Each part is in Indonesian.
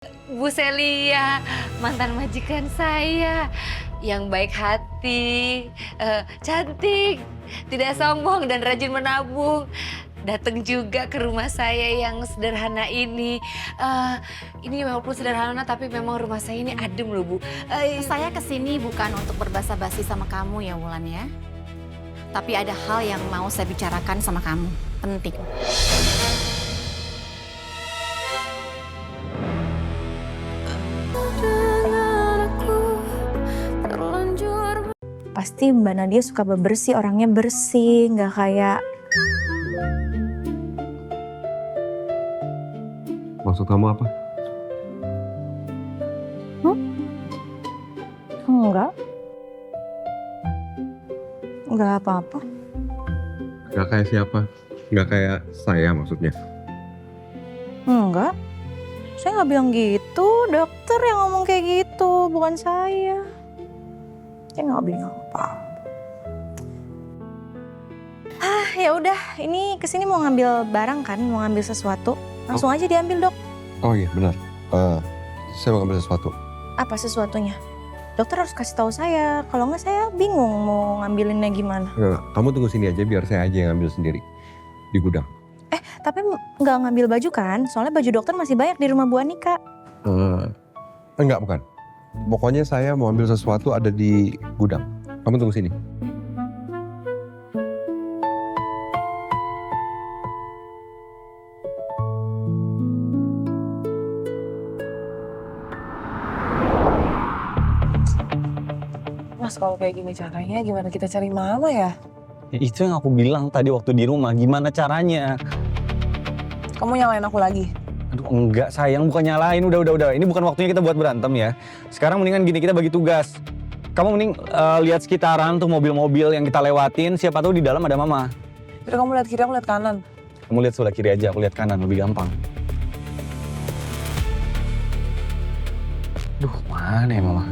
Bu Celia, mantan majikan saya yang baik hati, cantik, tidak sombong dan rajin menabung. Datang juga ke rumah saya yang sederhana ini. Ini walaupun sederhana tapi memang rumah saya ini adem loh Bu. Saya kesini bukan untuk berbasa-basi sama kamu ya Wulan ya. Tapi ada hal yang mau saya bicarakan sama kamu. Penting. Pasti Mbak Nadia suka bebersih, orangnya bersih, nggak kayak... Maksud kamu apa? Enggak. Enggak apa-apa. Gak kayak siapa? Gak kayak saya maksudnya. Enggak. Saya nggak bilang gitu, dokter yang ngomong kayak gitu, bukan saya. Saya nggak bilang apa. Ya udah, ini kesini mau ngambil barang kan, mau ngambil sesuatu. Langsung aja diambil dok. Oh iya benar. Saya mau ngambil sesuatu. Apa sesuatunya? Dokter harus kasih tahu saya, kalau nggak saya bingung mau ngambilinnya gimana. Nggak, kamu tunggu sini aja biar saya aja yang ngambil sendiri. Di gudang. Tapi nggak ngambil baju kan? Soalnya baju dokter masih banyak di rumah Bu Anika. Enggak, bukan. Pokoknya saya mau ambil sesuatu ada di gudang. Kamu tunggu sini. Mas, kalau kayak gini caranya gimana kita cari mama ya? Ya, itu yang aku bilang tadi waktu di rumah, gimana caranya? Kamu nyalain aku lagi? Aduh enggak sayang, bukan nyalain, udah. Ini bukan waktunya kita buat berantem ya. Sekarang mendingan gini, kita bagi tugas. Kamu mending lihat sekitaran tuh mobil-mobil yang kita lewatin, siapa tahu di dalam ada mama. Jadi kamu lihat kiri, aku lihat kanan. Kamu lihat sebelah kiri aja, aku lihat kanan, lebih gampang. Duh, mana ya mama?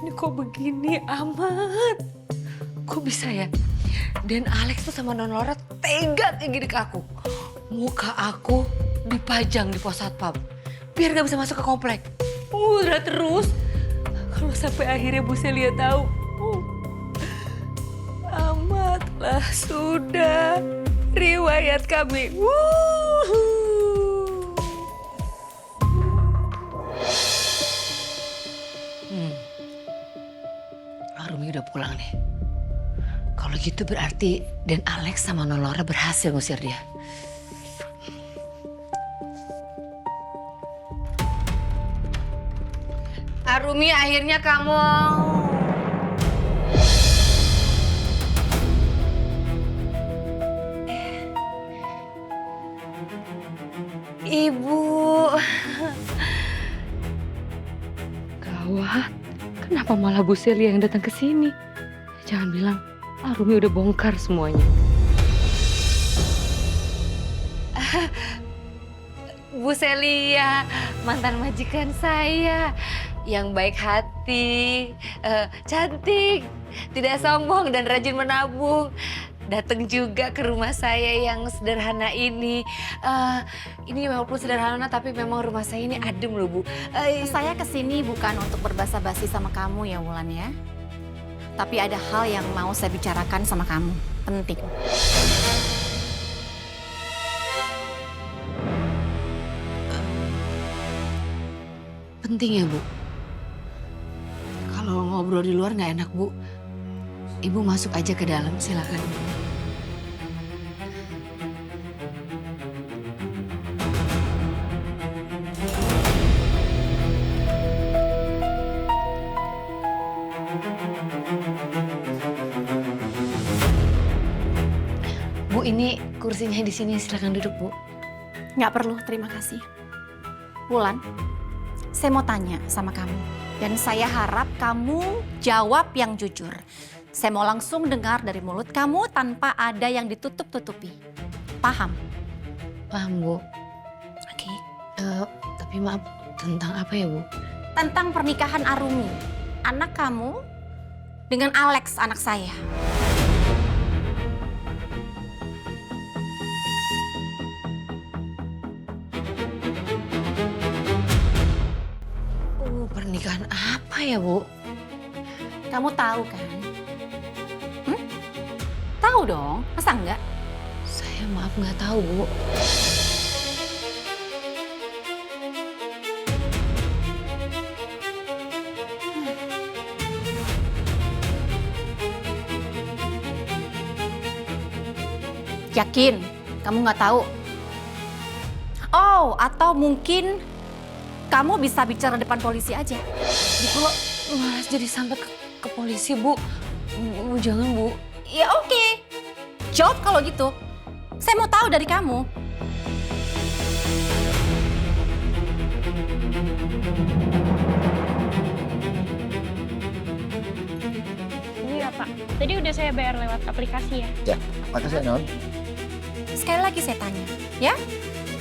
Ini kok begini amat? Kok bisa ya? Dan Alex tuh sama Non Laura tega kayak gini ke aku. Muka aku dipajang di pos satpam. Biar gak bisa masuk ke komplek. Udah terus. Kalau sampai akhirnya Bu Celia tahu. Amatlah sudah riwayat kami. Rumi udah pulang nih. Kalau gitu berarti Dan Alex sama Non Laura berhasil ngusir dia. Arumi, akhirnya kamu... Ibu... Gawat, kenapa malah Bu Celia yang datang ke sini? Jangan bilang Arumi udah bongkar semuanya. Bu Celia, mantan majikan saya yang baik hati, cantik, tidak sombong dan rajin menabung. Datang juga ke rumah saya yang sederhana ini. Ini walaupun sederhana tapi memang rumah saya ini adem loh Bu. Saya kesini bukan untuk berbasa-basi sama kamu ya Wulan ya. Tapi ada hal yang mau saya bicarakan sama kamu. Penting. Penting ya Bu? Kalau ngobrol di luar nggak enak Bu. Ibu masuk aja ke dalam, silakan. Bu, ini kursinya di sini, silakan duduk Bu. Nggak perlu, terima kasih. Wulan, Saya mau tanya sama kamu. Dan saya harap kamu jawab yang jujur. Saya mau langsung dengar dari mulut kamu tanpa ada yang ditutup-tutupi. Paham? Paham, Bu. Oke. Tapi maaf, tentang apa ya, Bu? Tentang pernikahan Arumi, anak kamu dengan Alex, anak saya. Pernikahan apa ya, Bu? Kamu tahu kan? Tahu dong, masa enggak? Saya maaf nggak tahu, Bu. Yakin? Kamu nggak tahu? Oh, atau mungkin kamu bisa bicara depan polisi aja. Bu, kok malah jadi sampai ke polisi, Bu? Bu, jangan, Bu. Ya oke. Jawab kalau gitu. Saya mau tahu dari kamu. Iya Pak, tadi udah saya bayar lewat aplikasi ya. Makasih Non. Sekali lagi saya tanya, ya?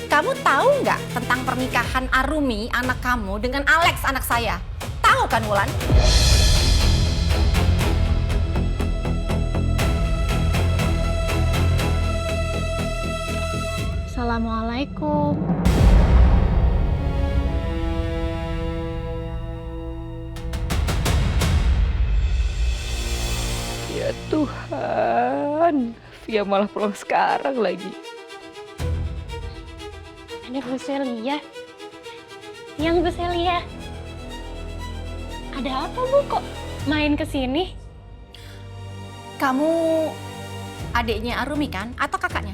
Kamu tahu nggak tentang pernikahan Arumi, anak kamu, dengan Alex, anak saya? Tahu kan, Wulan? Assalamualaikum. Ya Tuhan, Via malah pulang sekarang lagi. Ada Bu Celia. Yang Bu Celia. Ada apa Bu kok main ke sini? Kamu adiknya Arumi kan? Atau kakaknya?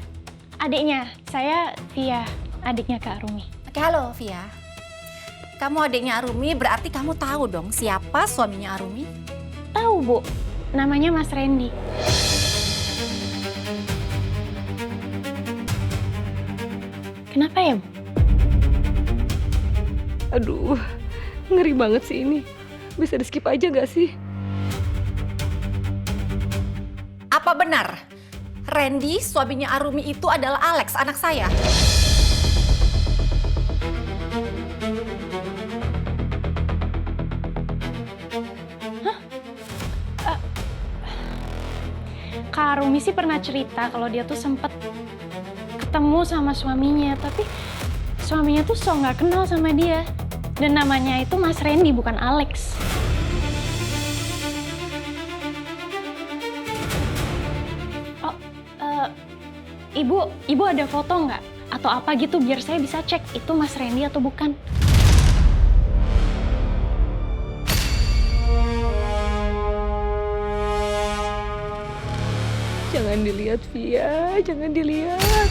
Adiknya, saya Via, adiknya Kak Arumi. Oke, halo Via. Kamu adiknya Arumi, berarti kamu tahu dong siapa suaminya Arumi? Tahu Bu, namanya Mas Randy. Kenapa ya Bu? Aduh, ngeri banget sih ini. Bisa di skip aja gak sih? Apa benar Randy, suaminya Arumi itu adalah Alex, anak saya? Kak Arumi sih pernah cerita kalau dia tuh sempet ketemu sama suaminya, tapi suaminya tuh so nggak kenal sama dia. Dan namanya itu Mas Randy, bukan Alex. Oh, Ibu ada foto nggak? Atau apa gitu biar saya bisa cek itu Mas Randy atau bukan? Jangan dilihat Via, jangan dilihat.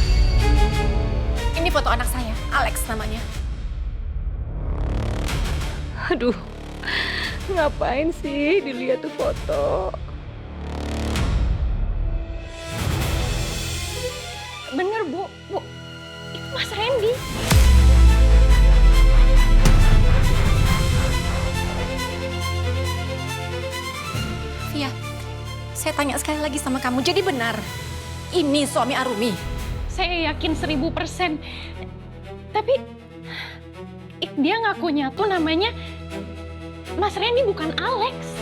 Ini foto anak saya, Alex namanya. Aduh, ngapain sih dilihat tuh foto? Bener Bu, itu Mas Randy. Via, saya tanya sekali lagi sama kamu, jadi benar ini suami Arumi? Saya yakin 1000%. Tapi dia ngakunya tuh namanya Mas Randy, bukan Alex.